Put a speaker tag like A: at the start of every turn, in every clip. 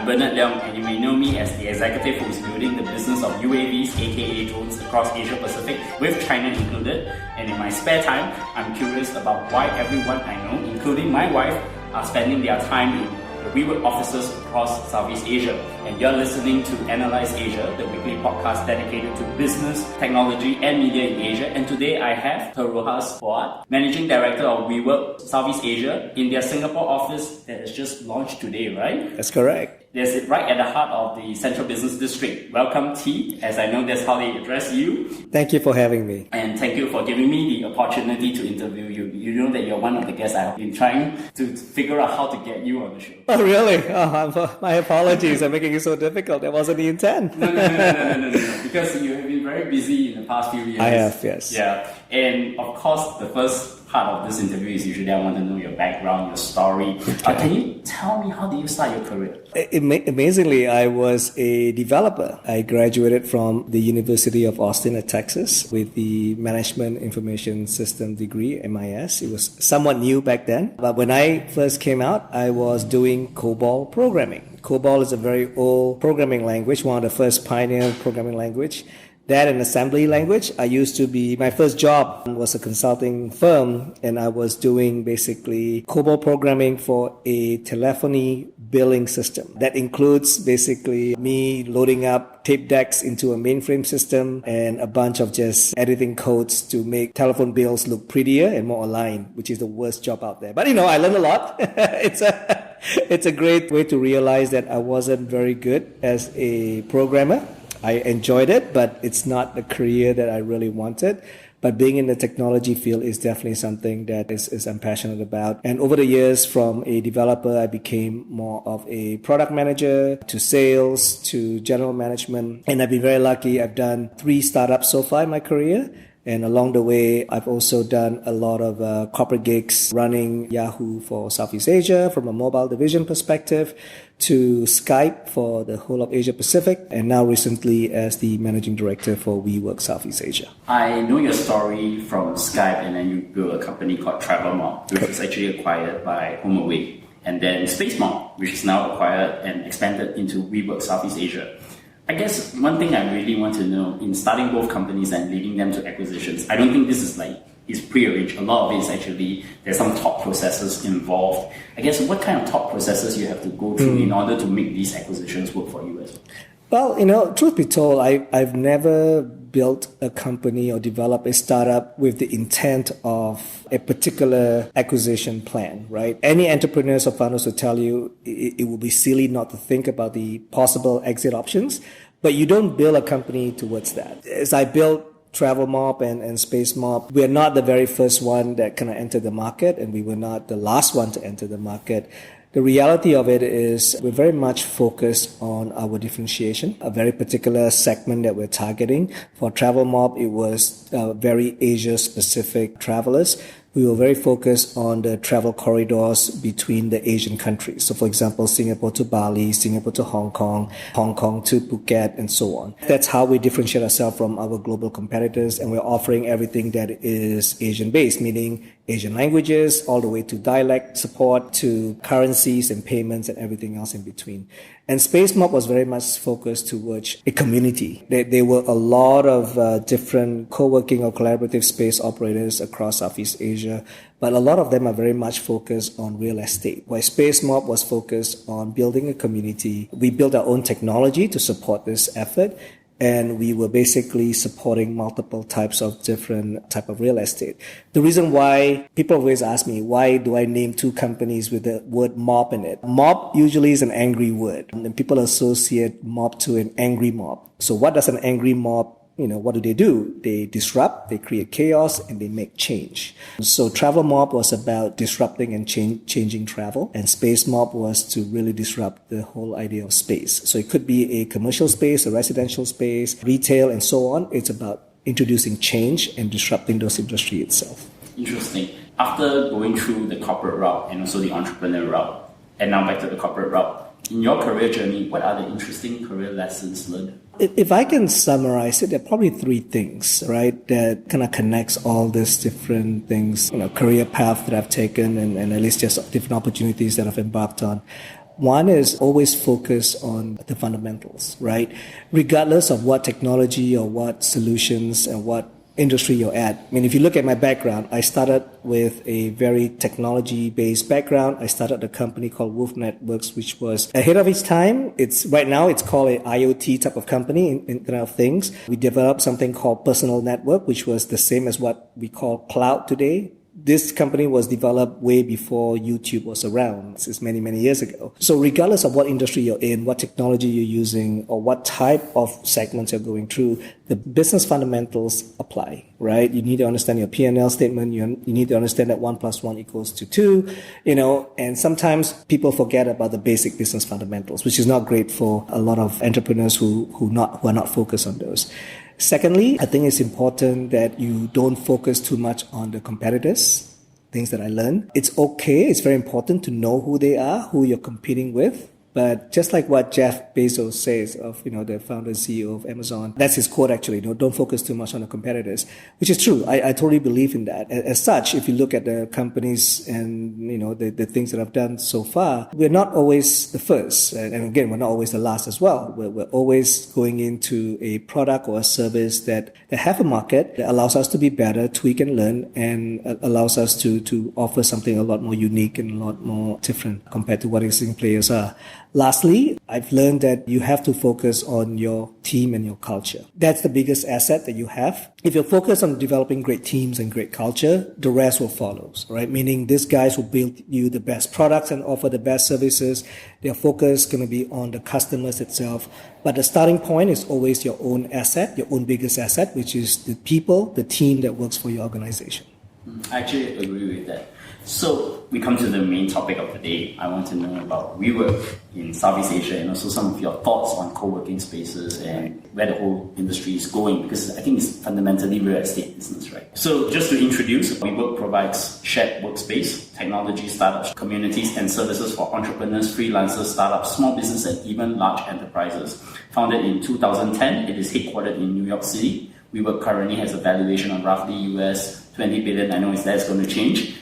A: Bernard Leong, and you may know me as the executive who is building the business of UAVs, aka drones, across Asia Pacific, with China included. And in my spare time, I'm curious about why everyone I know, including my wife, are spending their time in the WeWork offices across Southeast Asia. And you're listening to Analyse Asia, the weekly podcast dedicated to business, technology, and media in Asia. And today I have Turochas Fuad, Managing Director of WeWork Southeast Asia, in their Singapore office that has just launched today, right?
B: That's correct.
A: That's right at the heart of the Central Business District. Welcome, T, as I know that's how they address you.
B: Thank you for having me.
A: And thank you for giving me the opportunity to interview you. You know that you're one of the guests I've been trying to figure out how to get you on the show.
B: Oh, really? Oh, my apologies. I'm making it so difficult. That wasn't the intent.
A: No. Because you have been very busy in the past few years.
B: I have, yes.
A: Yeah. And of course, the first part of this interview is usually I want to know your background, your story. Can you tell me how did you start your career?
B: Amazingly, I was a developer. I graduated from the University of Austin at Texas with the Management Information System degree, MIS. It was somewhat new back then. But when I first came out, I was doing COBOL programming. COBOL is a very old programming language, one of the first pioneer programming language. That and assembly language. My first job was a consulting firm, and I was doing basically COBOL programming for a telephony billing system. That includes basically me loading up tape decks into a mainframe system and a bunch of just editing codes to make telephone bills look prettier and more aligned, which is the worst job out there. But I learned a lot. It's a great way to realize that I wasn't very good as a programmer. I enjoyed it, but it's not the career that I really wanted. But being in the technology field is definitely something that is I'm passionate about. And over the years, from a developer, I became more of a product manager, to sales, to general management. And I've been very lucky. I've done 3 startups so far in my career. And along the way, I've also done a lot of corporate gigs running Yahoo for Southeast Asia from a mobile division perspective, to Skype for the whole of Asia Pacific, and now recently as the managing director for WeWork Southeast Asia.
A: I know your story from Skype, and then you built a company called Travelmob, which was actually acquired by HomeAway, and then Spacemob, which is now acquired and expanded into WeWork Southeast Asia. I guess one thing I really want to know in starting both companies and leading them to acquisitions, I don't think this is pre-arranged. A lot of it is actually, there's some thought processes involved. I guess what kind of thought processes you have to go through in order to make these acquisitions work for you as well?
B: Well, truth be told, I've never built a company or developed a startup with the intent of a particular acquisition plan, right? Any entrepreneurs or founders will tell you it will be silly not to think about the possible exit options, but you don't build a company towards that. As I built Travelmob and Spacemob, we are not the very first one that kind of entered the market, and we were not the last one to enter the market. The reality of it is we're very much focused on our differentiation, a very particular segment that we're targeting. For Travelmob, it was very Asia-specific travelers. We were very focused on the travel corridors between the Asian countries. So, for example, Singapore to Bali, Singapore to Hong Kong, Hong Kong to Phuket, and so on. That's how we differentiate ourselves from our global competitors, and we're offering everything that is Asian-based, meaning Asian languages, all the way to dialect support, to currencies and payments and everything else in between. And Spacemob was very much focused towards a community. There were a lot of different co-working or collaborative space operators across Southeast Asia, but a lot of them are very much focused on real estate. While Spacemob was focused on building a community, we built our own technology to support this effort. And we were basically supporting multiple types of different type of real estate. The reason why people always ask me, why do I name 2 companies with the word mob in it? Mob usually is an angry word, and people associate mob to an angry mob. So what does an angry mob what do? They disrupt, they create chaos, and they make change. So Travelmob was about disrupting and changing travel, and Spacemob was to really disrupt the whole idea of space. So it could be a commercial space, a residential space, retail, and so on. It's about introducing change and disrupting those industry itself.
A: Interesting. After going through the corporate route and also the entrepreneur route, and now back to the corporate route, in your career journey, what are the interesting career lessons learned?
B: If I can summarize it, there are probably 3 things, right, that kind of connects all these different things, career path that I've taken and at least just different opportunities that I've embarked on. One is always focus on the fundamentals, right? Regardless of what technology or what solutions and what industry you're at. I mean, if you look at my background, I started with a very technology-based background. I started a company called Wolf Networks, which was ahead of its time. Right now it's called a IoT type of company, Internet of Things. We developed something called Personal Network, which was the same as what we call cloud today. This company was developed way before YouTube was around. This is many, many years ago. So regardless of what industry you're in, what technology you're using, or what type of segments you're going through, the business fundamentals apply, right? You need to understand your P&L statement. You need to understand that 1 + 1 = 2, and sometimes people forget about the basic business fundamentals, which is not great for a lot of entrepreneurs who are not focused on those. Secondly, I think it's important that you don't focus too much on the competitors, things that I learned. It's okay, it's very important to know who they are, who you're competing with. But just like what Jeff Bezos says of, the founder and CEO of Amazon, that's his quote actually, don't focus too much on the competitors, which is true. I totally believe in that. As such, if you look at the companies and, the things that I've done so far, we're not always the first. And again, we're not always the last as well. We're always going into a product or a service that have a market that allows us to be better, tweak and learn, and allows us to offer something a lot more unique and a lot more different compared to what existing players are. Lastly, I've learned that you have to focus on your team and your culture. That's the biggest asset that you have. If you're focused on developing great teams and great culture, the rest will follow, right? Meaning these guys will build you the best products and offer the best services. Their focus is going to be on the customers itself. But the starting point is always your own asset, your own biggest asset, which is the people, the team that works for your organization.
A: I actually agree with that. So we come to the main topic of the day. I want to know about WeWork in Southeast Asia and also some of your thoughts on co-working spaces and where the whole industry is going, because I think it's fundamentally real estate business, right? So just to introduce, WeWork provides shared workspace, technology startups, communities and services for entrepreneurs, freelancers, startups, small business and even large enterprises. Founded in 2010, it is headquartered in New York City. WeWork currently has a valuation of roughly US 20 billion. I know that's going to change.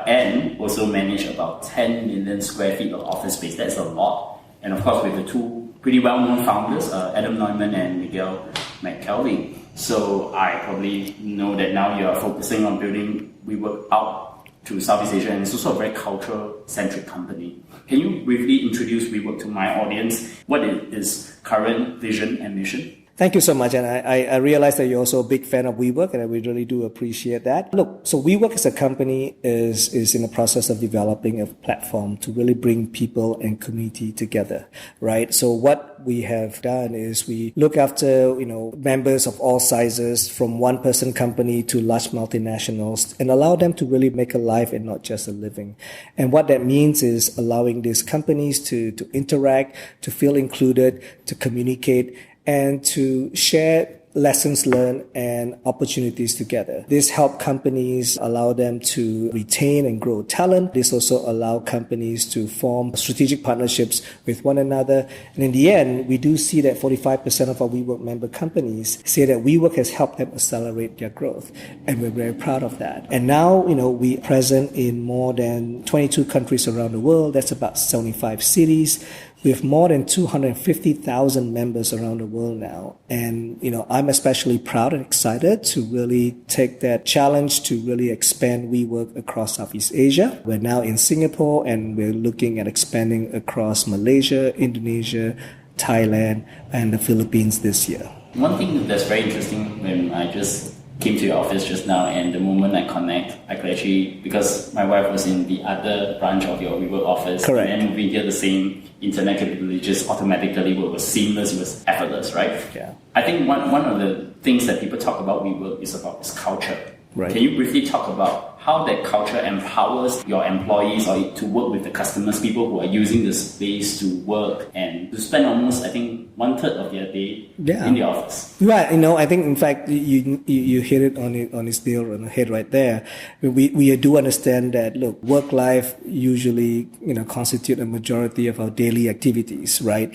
A: And also manage about 10 million square feet of office space. That's a lot. And of course, with the two pretty well-known founders, Adam Neumann and Miguel McKelvey. So I probably know that now you are focusing on building WeWork out to Southeast Asia, and it's also a very cultural-centric company. Can you briefly introduce WeWork to my audience? What is its current vision and mission?
B: Thank you so much. And I realize that you're also a big fan of WeWork, and we really do appreciate that. Look, so WeWork as a company is in the process of developing a platform to really bring people and community together, right? So what we have done is we look after, members of all sizes, from one-person company to large multinationals, and allow them to really make a life and not just a living. And what that means is allowing these companies to interact, to feel included, to communicate, and to share lessons learned and opportunities together. This helps companies, allow them to retain and grow talent. This also allows companies to form strategic partnerships with one another. And in the end, we do see that 45% of our WeWork member companies say that WeWork has helped them accelerate their growth. And we're very proud of that. And now, we are present in more than 22 countries around the world. That's about 75 cities. We have more than 250,000 members around the world now. And, I'm especially proud and excited to really take that challenge to really expand WeWork across Southeast Asia. We're now in Singapore, and we're looking at expanding across Malaysia, Indonesia, Thailand, and the Philippines this year.
A: One thing that's very interesting when I just came to your office just now, and the moment I connect, I could actually, because my wife was in the other branch of your WeWork office,
B: correct,
A: and then moving here, the same internet capability just automatically was seamless, it was effortless, right?
B: Yeah.
A: I think one of the things that people talk about WeWork is about its culture.
B: Right.
A: Can you briefly talk about how that culture empowers your employees or to work with the customers, people who are using the space to work and to spend almost, I think, 1/3 of their day in the office?
B: Right. I think, in fact, you hit it on its nail on the head right there. We do understand that, look, work life usually, constitute a majority of our daily activities, right?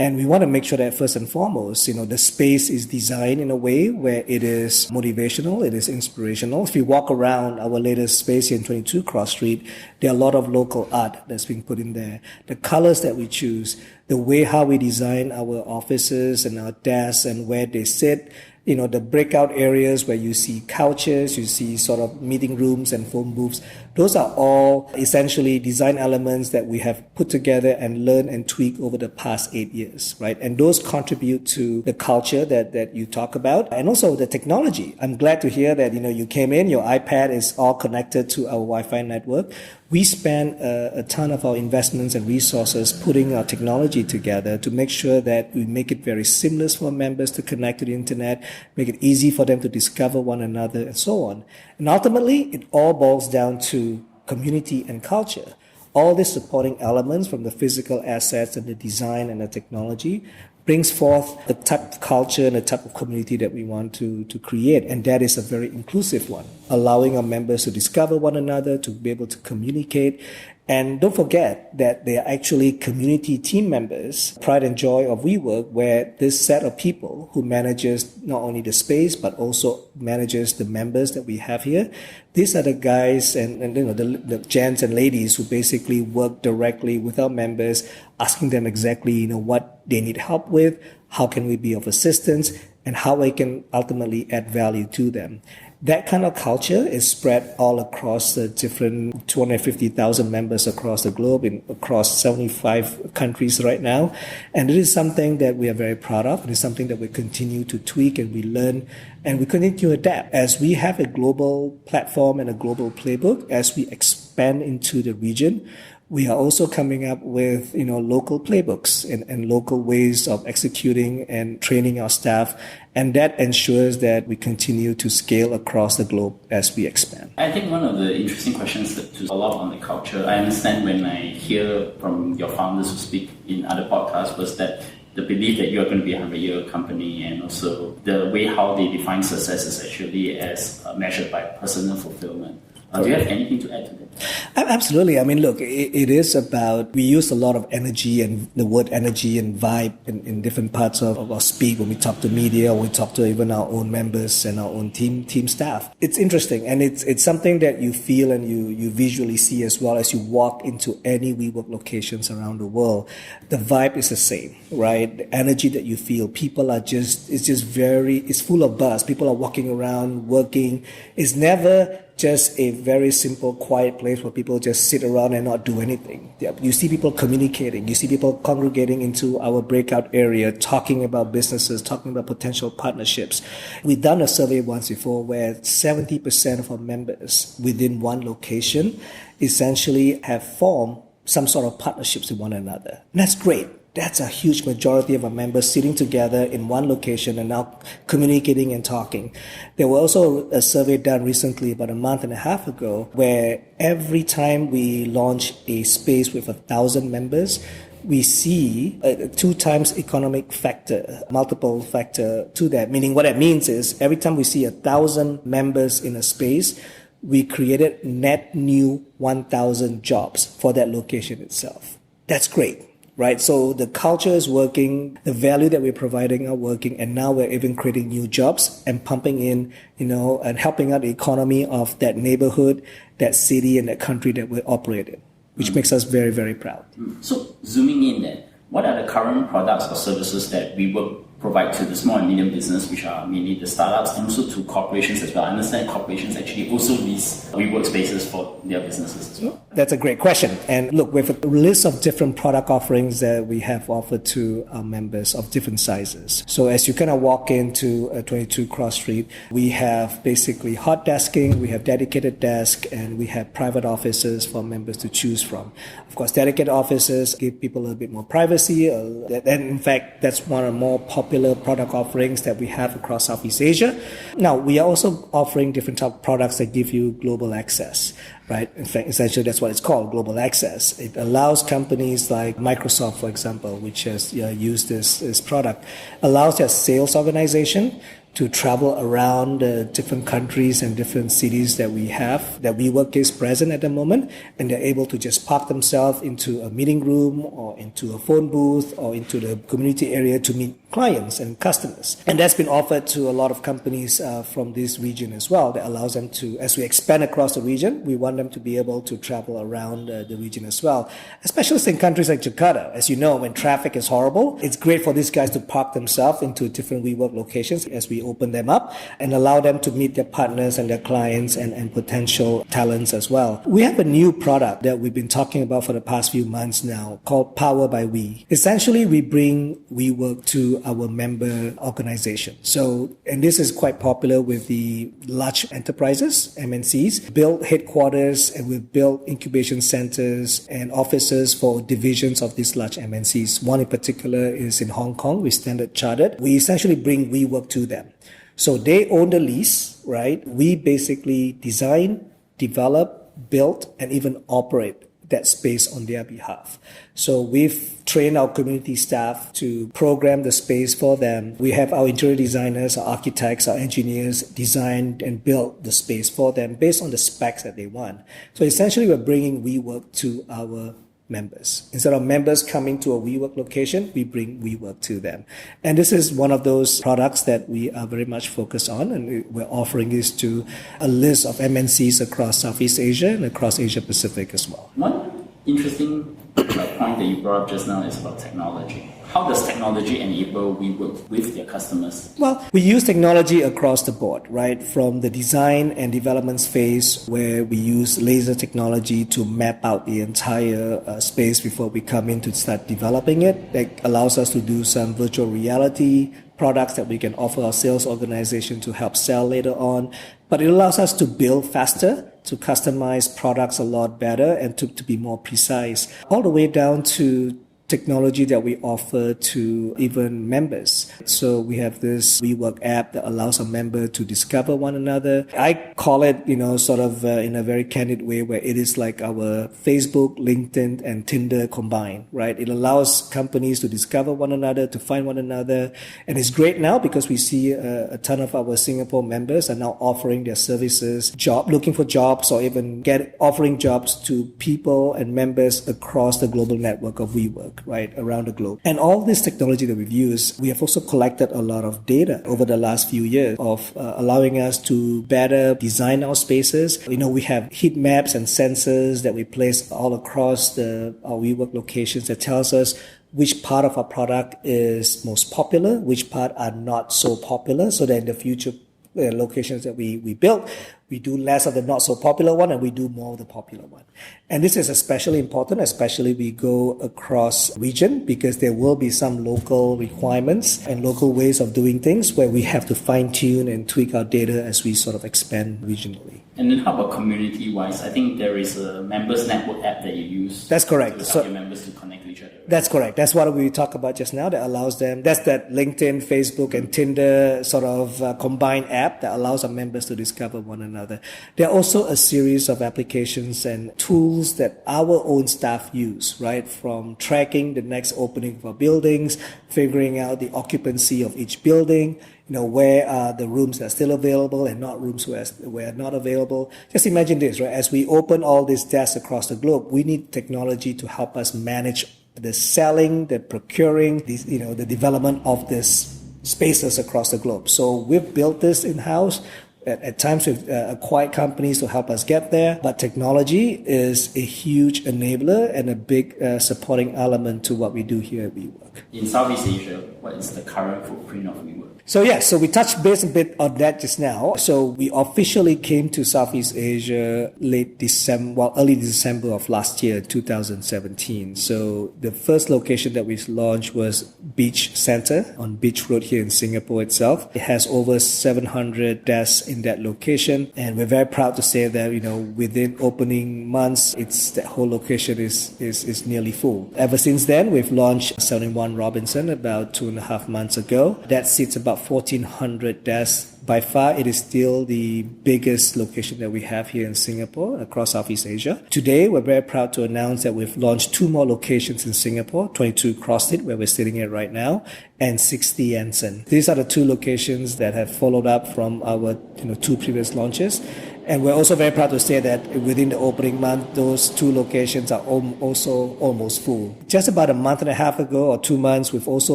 B: And we want to make sure that first and foremost, the space is designed in a way where it is motivational, it is inspirational. If you walk around our latest space here in 22 Cross Street, there are a lot of local art that's being put in there. The colors that we choose, the way how we design our offices and our desks and where they sit, the breakout areas where you see couches, you see sort of meeting rooms and phone booths. Those are all essentially design elements that we have put together and learned and tweaked over the past 8 years, right? And those contribute to the culture that you talk about and also the technology. I'm glad to hear that, you came in, your iPad is all connected to our Wi-Fi network. We spend a ton of our investments and resources putting our technology together to make sure that we make it very seamless for members to connect to the internet, make it easy for them to discover one another, and so on. And ultimately, it all boils down to community and culture. All these supporting elements from the physical assets and the design and the technology brings forth the type of culture and the type of community that we want to create. And that is a very inclusive one, allowing our members to discover one another, to be able to communicate. And don't forget that they are actually community team members, pride and joy of WeWork, where this set of people who manages not only the space, but also manages the members that we have here. These are the guys and the gents and ladies who basically work directly with our members, asking them exactly, what they need help with, how can we be of assistance, and how we can ultimately add value to them. That kind of culture is spread all across the different 250,000 members across the globe, across 75 countries right now. And it is something that we are very proud of. It is something that we continue to tweak and we learn and we continue to adapt. As we have a global platform and a global playbook, as we expand into the region, we are also coming up with, local playbooks and local ways of executing and training our staff. And that ensures that we continue to scale across the globe as we expand.
A: I think one of the interesting questions to follow up on the culture, I understand when I hear from your founders who speak in other podcasts was that the belief that you're going to be a 100-year company and also the way how they define success is actually as measured by personal fulfillment. Do you have anything to add to that?
B: Absolutely. I mean, look, it is about, we use a lot of energy and the word energy and vibe in different parts of our speak when we talk to media, or we talk to even our own members and our own team staff. It's interesting, and it's something that you feel and you visually see as well as you walk into any WeWork locations around the world. The vibe is the same, right? The energy that you feel, people are it's full of buzz. People are walking around, working. It's never just a very simple, quiet place where people just sit around and not do anything. You see people communicating. You see people congregating into our breakout area, talking about businesses, talking about potential partnerships. We've done a survey once before where 70% of our members within one location essentially have formed some sort of partnerships with one another. And that's great. That's a huge majority of our members sitting together in one location and now communicating and talking. There was also a survey done recently, about a month and a half ago, where every time we launch a space with 1,000 members, we see a 2 times economic factor, multiple factor to that. Meaning what that means is every time we see 1,000 members in a space, we created net new 1,000 jobs for that location itself. That's great. Right, so the culture is working, the value that we're providing are working, and now we're even creating new jobs and pumping in, and helping out the economy of that neighborhood, that city, and that country that we operate in, which makes us very, very proud.
A: So zooming in then, what are the current products or services that WeWork provide to the small and medium business, which are mainly the startups, and also to corporations as well? I understand corporations actually also lease WeWork spaces for their businesses as well.
B: That's a great question. And look, we have a list of different product offerings that we have offered to our members of different sizes. So as you kind of walk into 22 Cross Street, we have basically hot desking, we have dedicated desk, and we have private offices for members to choose from. Of course, dedicated offices give people a little bit more privacy. And in fact, that's one of the more popular product offerings that we have across Southeast Asia. Now, we are also offering different type of products that give you global access, right? In fact, essentially, that's what it's called, global access. It allows companies like Microsoft, for example, which has used this product, allows their sales organization to travel around the different countries and different cities that we have, that WeWork is present at the moment, and they're able to just park themselves into a meeting room or into a phone booth or into the community area to meet clients and customers. And that's been offered to a lot of companies from this region as well. That allows them to, as we expand across the region, we want them to be able to travel around the region as well. Especially in countries like Jakarta. As you know, when traffic is horrible, it's great for these guys to park themselves into different WeWork locations as we open them up and allow them to meet their partners and their clients and potential talents as well. We have a new product that we've been talking about for the past few months now called Power by We. Essentially, we bring WeWork to our member organization. So, and this is quite popular with the large enterprises, MNCs, built headquarters, and we've built incubation centers and offices for divisions of these large MNCs. One in particular is in Hong Kong with Standard Chartered. We essentially bring WeWork to them. So they own the lease, right? We basically design, develop, build, and even operate that space on their behalf. So we've trained our community staff to program the space for them. We have our interior designers, our architects, our engineers design and build the space for them based on the specs that they want. So essentially we're bringing WeWork to our members. Instead of members coming to a WeWork location, we bring WeWork to them. And this is one of those products that we are very much focused on, and we're offering this to a list of MNCs across Southeast Asia and across Asia Pacific as well.
A: One interesting point that you brought up just now is about technology. How does technology enable WeWork with their customers?
B: Well, we use technology across the board, right? From the design and development phase, where we use laser technology to map out the entire space before we come in to start developing it. That allows us to do some virtual reality products that we can offer our sales organization to help sell later on. But it allows us to build faster, to customize products a lot better, and to be more precise, all the way down to technology that we offer to even members. So we have this WeWork app that allows a member to discover one another. I call it, sort of in a very candid way, where it is like our Facebook, LinkedIn, and Tinder combined, right? It allows companies to discover one another, to find one another. And it's great now because we see a ton of our Singapore members are now offering their services, looking for jobs, or even offering jobs to people and members across the global network of WeWork, right, around the globe. And all this technology that we've used, we have also collected a lot of data over the last few years of allowing us to better design our spaces. We have heat maps and sensors that we place all across our WeWork locations that tells us which part of our product is most popular, which part are not so popular, so that in the future locations that we build, we do less of the not so popular one and we do more of the popular one. And this is especially important, especially we go across region, because there will be some local requirements and local ways of doing things where we have to fine tune and tweak our data as we sort of expand regionally.
A: And then how about community-wise? I think there is a members network app that you use.
B: That's correct.
A: To help your members to connect to each other. Right?
B: That's correct. That's what we talked about just now. That allows them. That's that LinkedIn, Facebook, and Tinder sort of combined app that allows our members to discover one another. There are also a series of applications and tools that our own staff use, right? From tracking the next opening of our buildings, figuring out the occupancy of each building, where are the rooms that are still available and not rooms where are not available. Just imagine this, right? As we open all these desks across the globe, we need technology to help us manage the selling, the procuring, the development of these spaces across the globe. So we've built this in-house. At times we've acquired companies to help us get there, but technology is a huge enabler and a big supporting element to what we do here at WeWork.
A: In Southeast Asia, what is the current footprint of WeWork?
B: So we touched base a bit on that just now. So we officially came to Southeast Asia early December of last year, 2017. So the first location that we launched was Beach Center on Beach Road here in Singapore itself. It has over 700 desks in that location, and we're very proud to say that within opening months, that whole location is nearly full. Ever since then, we've launched 71 Robinson about 2.5 months ago. That seats about 1,400 desks by far, it is still the biggest location that we have here in Singapore across Southeast Asia. Today, we're very proud to announce that we've launched 2 more locations in Singapore, 22 CrossFit, where we're sitting at right now, and 60 Anson. These are the 2 locations that have followed up from our 2 previous launches. And we're also very proud to say that within the opening month, those 2 locations are also almost full. Just about a month and a half ago or 2 months, we've also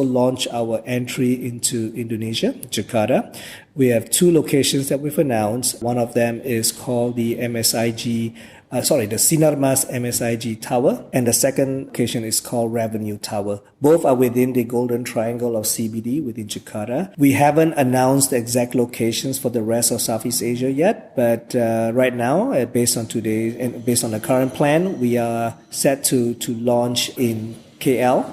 B: launched our entry into Indonesia, Jakarta. We have 2 locations that we've announced. One of them is called the the Sinarmas MSIG Tower, and the second location is called Revenue Tower. Both are within the Golden Triangle of CBD within Jakarta. We haven't announced the exact locations for the rest of Southeast Asia yet, but right now, based on the current plan, we are set to launch in KL,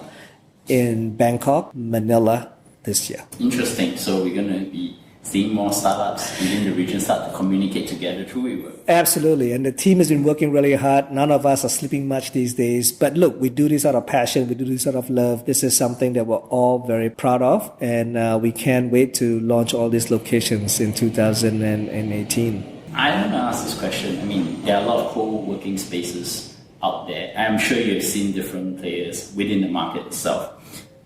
B: in Bangkok, Manila this year.
A: Interesting. So we're going to be seeing more startups within the region start to communicate together through WeWork.
B: Absolutely. And the team has been working really hard. None of us are sleeping much these days. But look, we do this out of passion. We do this out of love. This is something that we're all very proud of. And we can't wait to launch all these locations in 2018.
A: I want to ask this question. I mean, there are a lot of co-working spaces out there. I'm sure you've seen different players within the market itself.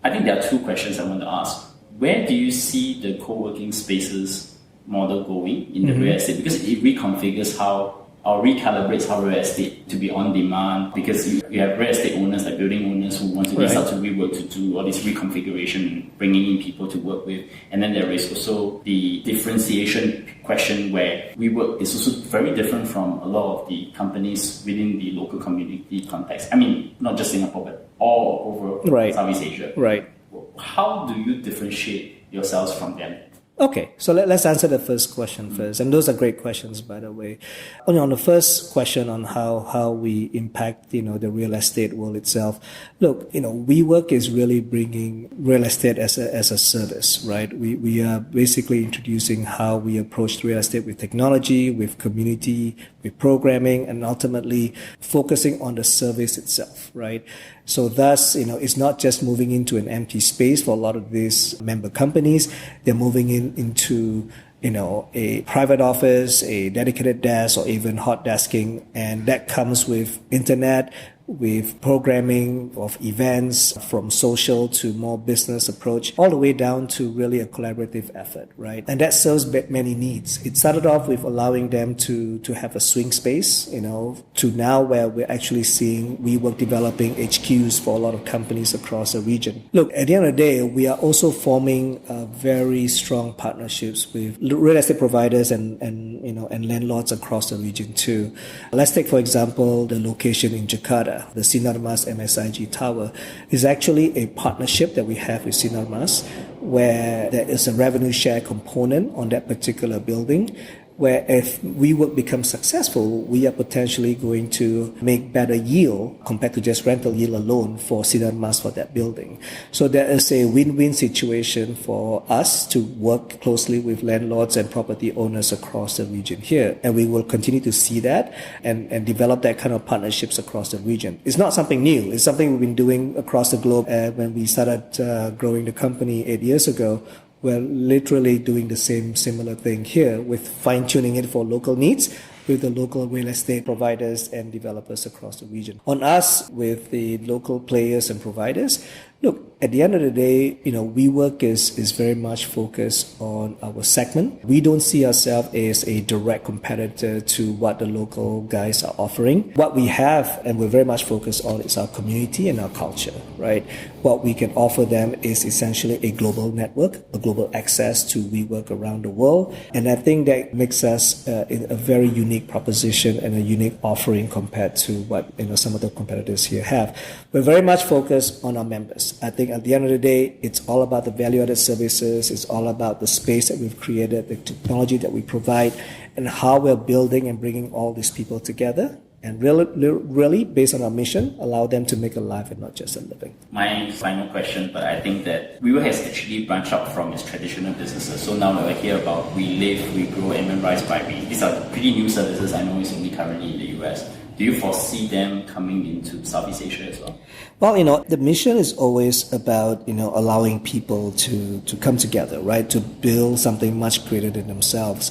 A: I think there are 2 questions I want to ask. Where do you see the co-working spaces model going in the real estate? Because it reconfigures recalibrates how real estate to be on demand, because you have real estate owners like building owners who want to reach out to WeWork to do all this reconfiguration, bringing in people to work with. And then there is also the differentiation question where WeWork is also very different from a lot of the companies within the local community context. I mean, not just Singapore, but all over Southeast Asia.
B: Right.
A: How do you differentiate yourselves from them?
B: Okay, so let's answer the first question first. And those are great questions, by the way. On the first question on how we impact, the real estate world itself. Look, WeWork is really bringing real estate as a service, right? We are basically introducing how we approach real estate with technology, with community, with programming, and ultimately focusing on the service itself, right? So thus, it's not just moving into an empty space for a lot of these member companies. They're moving into, a private office, a dedicated desk, or even hot desking. And that comes with internet, with programming of events, from social to more business approach, all the way down to really a collaborative effort, right? And that serves many needs. It started off with allowing them to have a swing space, to now where we're actually seeing WeWork developing HQs for a lot of companies across the region. Look, at the end of the day, we are also forming very strong partnerships with real estate providers and landlords across the region too. Let's take, for example, the location in Jakarta. The Sinarmas MSIG Tower is actually a partnership that we have with Sinarmas, where there is a revenue share component on that particular building, where if WeWork becomes successful, we are potentially going to make better yield compared to just rental yield alone for Sinarmas for that building. So there is a win-win situation for us to work closely with landlords and property owners across the region here. And we will continue to see that and develop that kind of partnerships across the region. It's not something new. It's something we've been doing across the globe. When we started growing the company 8 years ago, we're literally doing the similar thing here with fine-tuning it for local needs with the local real estate providers and developers across the region. On us, with the local players and providers, look, at the end of the day, WeWork is very much focused on our segment. We don't see ourselves as a direct competitor to what the local guys are offering. What we have, and we're very much focused on, is our community and our culture, right? What we can offer them is essentially a global network, a global access to WeWork around the world. And I think that makes us a very unique proposition and a unique offering compared to what some of the competitors here have. We're very much focused on our members. I think at the end of the day, it's all about the value-added services. It's all about the space that we've created, the technology that we provide, and how we're building and bringing all these people together. And really, based on our mission, allow them to make a life and not just a living. My final question, but I think that WeWork has actually branched out from its traditional businesses. So now that I hear about We Live, We Grow, and Rise by We, these are pretty new services. I know it's only currently in the US.
A: Do you foresee them coming into Southeast Asia as well?
B: Well, the mission is always about, allowing people to come together, right? To build something much greater than themselves.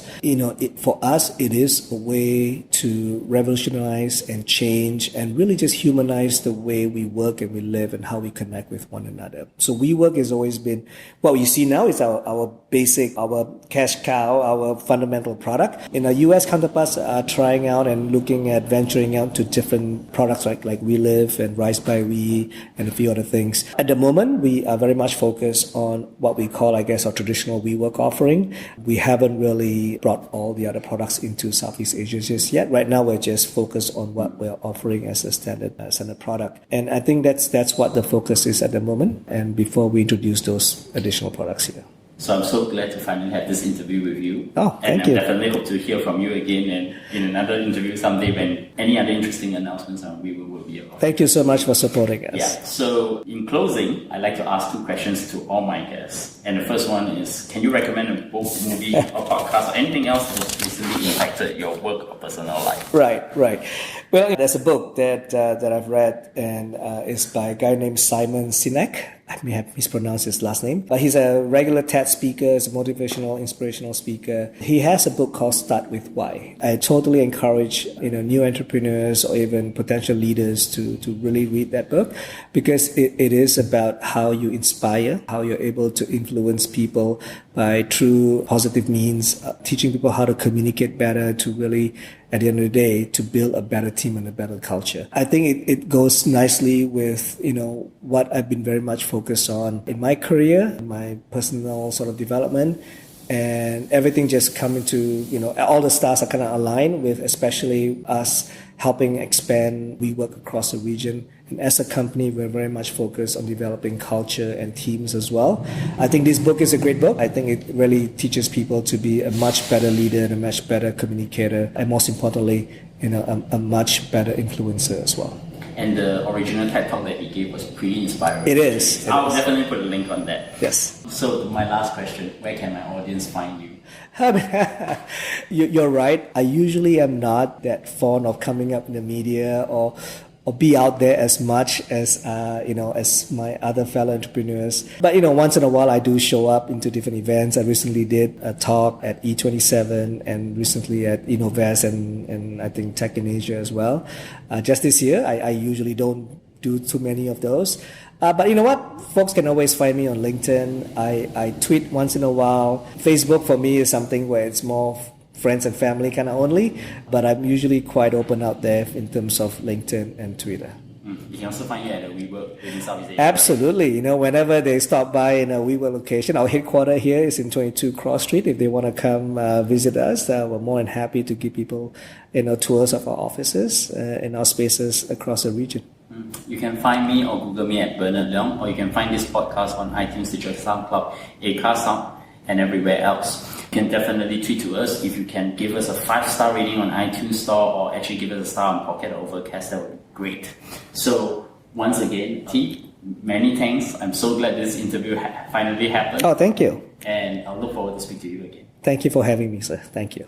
B: For us, it is a way to revolutionize and change and really just humanize the way we work and we live and how we connect with one another. So WeWork has always been, what you see now is our basic, our cash cow, our fundamental product. Our US counterparts are trying out and looking at venturing out to different products like We Live and Rise by We and a few other things. At the moment, we are very much focused on what we call, I guess, our traditional WeWork offering. We haven't really brought all the other products into Southeast Asia just yet. Right now, we're just focused on what we're offering as a standard product. And I think that's what the focus is at the moment, and before we introduce those additional products here.
A: So I'm so glad to finally have this interview with you.
B: Oh, thank you.
A: And I definitely hope to hear from you again and in another interview someday when any other interesting announcements on WeWork will be about.
B: Thank you so much for supporting us.
A: Yeah. So in closing, I like to ask 2 questions to all my guests. And the first one is, can you recommend a book, movie, or podcast, or anything else that has recently impacted your work or personal life?
B: Right. Well, there's a book that I've read, and it's by a guy named Simon Sinek. I may have mispronounced his last name, but he's a regular TED speaker, he's a motivational, inspirational speaker. He has a book called Start With Why. I totally encourage, new entrepreneurs or even potential leaders to really read that book, because it is about how you inspire, how you're able to influence people by true positive means, teaching people how to communicate better, to really, at the end of the day, to build a better team and a better culture. I think it goes nicely with, what I've been very much focused on in my career, my personal sort of development, and everything just coming to, all the stars are kind of aligned with, especially us helping expand WeWork across the region. And as a company, we're very much focused on developing culture and teams as well. I think this book is a great book. I think it really teaches people to be a much better leader and a much better communicator, and most importantly, a much better influencer as well.
A: And the original TED Talk that he gave was pretty inspiring.
B: It is.
A: I'll definitely put a link on that.
B: Yes.
A: So my last question, where can my audience find you?
B: You're right. I usually am not that fond of coming up in the media or be out there as much as as my other fellow entrepreneurs. But once in a while I do show up into different events. I recently did a talk at E27 and recently at Innovest and I think Tech in Asia as well. Just this year, I usually don't do too many of those. But you know what? Folks can always find me on LinkedIn. I tweet once in a while. Facebook for me is something where it's more friends and family kind of only, but I'm usually quite open out there in terms of LinkedIn and Twitter.
A: You can also find you at the WeWork in Southeast Asia.
B: Absolutely. Whenever they stop by in a WeWork location, our headquarters here is in 22 Cross Street. If they want to come visit us, we're more than happy to give people tours of our offices and our spaces across the region.
A: You can find me or Google me at Bernard Leong, or you can find this podcast on iTunes, Stitcher, SoundCloud, Acast Sound, and everywhere else. You can definitely tweet to us. If you can give us a 5-star rating on iTunes Store, or actually give us a star on Pocket or Overcast, that would be great. So once again, T, many thanks. I'm so glad this interview finally happened.
B: Oh, thank you.
A: And I'll look forward to speak to you again.
B: Thank you for having me, sir. Thank you.